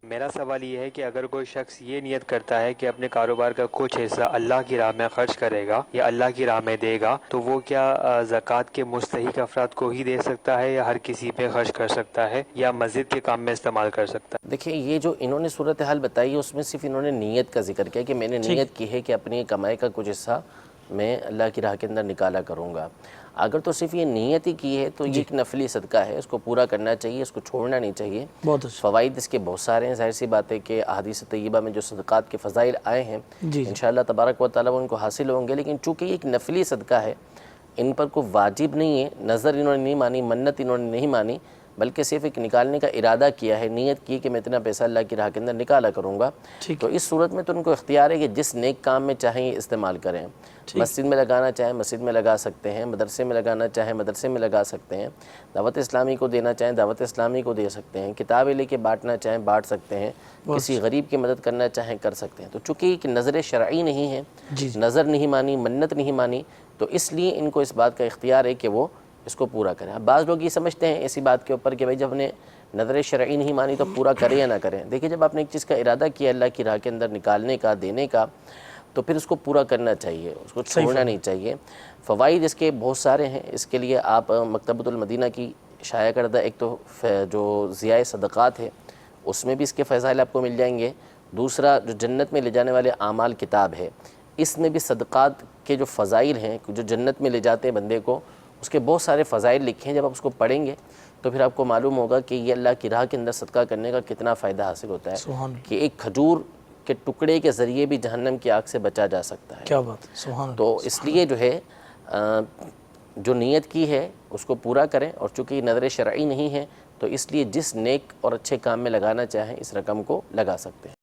میرا سوال یہ ہے کہ اگر کوئی شخص یہ نیت کرتا ہے کہ اپنے کاروبار کا کچھ حصہ اللہ کی راہ میں خرچ کرے گا یا اللہ کی راہ میں دے گا، تو وہ کیا زکوٰۃ کے مستحق افراد کو ہی دے سکتا ہے یا ہر کسی پہ خرچ کر سکتا ہے یا مسجد کے کام میں استعمال کر سکتا ہے؟ دیکھیں، یہ جو انہوں نے صورتحال بتائی ہے اس میں صرف انہوں نے نیت کا ذکر کیا کہ میں نے نیت کی ہے کہ اپنی کمائی کا کچھ حصہ میں اللہ کی راہ کے اندر نکالا کروں گا۔ اگر تو صرف یہ نیت ہی کی ہے تو یہ ایک نفلی صدقہ ہے، اس کو پورا کرنا چاہیے، اس کو چھوڑنا نہیں چاہیے۔ فوائد اس کے بہت سارے ہیں، ظاہر سی بات ہے کہ احادیث طیبہ میں جو صدقات کے فضائل آئے ہیں انشاءاللہ تبارک و تعالیٰ ان کو حاصل ہوں گے، لیکن چونکہ یہ ایک نفلی صدقہ ہے، ان پر کوئی واجب نہیں ہے، نظر انہوں نے نہیں مانی، منت انہوں نے نہیں مانی، بلکہ صرف ایک نکالنے کا ارادہ کیا ہے، نیت کی کہ میں اتنا پیسہ اللہ کی راہ کے اندر نکالا کروں گا، تو اس صورت میں تو ان کو اختیار ہے کہ جس نیک کام میں چاہیں یہ استعمال کریں۔ مسجد میں لگانا چاہیں مسجد میں لگا سکتے ہیں، مدرسے میں لگانا چاہیں مدرسے میں لگا سکتے ہیں، دعوت اسلامی کو دینا چاہیں دعوت اسلامی کو دے سکتے ہیں، کتابیں لے کے بانٹنا چاہیں بانٹ سکتے ہیں، کسی غریب کی مدد کرنا چاہیں کر سکتے ہیں۔ تو چونکہ ایک نظر شرعی نہیں ہے، نظر نہیں مانی، منت نہیں مانی، تو اس لیے ان کو اس بات کا اختیار ہے کہ وہ اس کو پورا کریں۔ اب بعض لوگ یہ سمجھتے ہیں اسی بات کے اوپر کہ بھائی جب نے نظر شرعی نہیں مانی تو پورا کریں یا نہ کریں۔ دیکھیں، جب آپ نے ایک چیز کا ارادہ کیا اللہ کی راہ کے اندر نکالنے کا، دینے کا، تو پھر اس کو پورا کرنا چاہیے، اس کو چھوڑنا نہیں چاہیے۔ فوائد اس کے بہت سارے ہیں، اس کے لیے آپ مکتبۃ المدینہ کی شائع کردہ ایک تو جو ضیاء صدقات ہے اس میں بھی اس کے فضائل آپ کو مل جائیں گے، دوسرا جو جنت میں لے جانے والے اعمال کتاب ہے اس میں بھی صدقات کے جو فضائل ہیں جو جنت میں لے جاتے ہیں بندے کو، اس کے بہت سارے فضائل لکھے ہیں۔ جب آپ اس کو پڑھیں گے تو پھر آپ کو معلوم ہوگا کہ یہ اللہ کی راہ کے اندر صدقہ کرنے کا کتنا فائدہ حاصل ہوتا ہے، کہ ایک کھجور کے ٹکڑے کے ذریعے بھی جہنم کی آگ سے بچا جا سکتا ہے۔ کیا بات ہے، سبحان اللہ۔ تو اس لیے جو ہے جو نیت کی ہے اس کو پورا کریں، اور چونکہ یہ نظر شرعی نہیں ہے تو اس لیے جس نیک اور اچھے کام میں لگانا چاہیں اس رقم کو لگا سکتے ہیں۔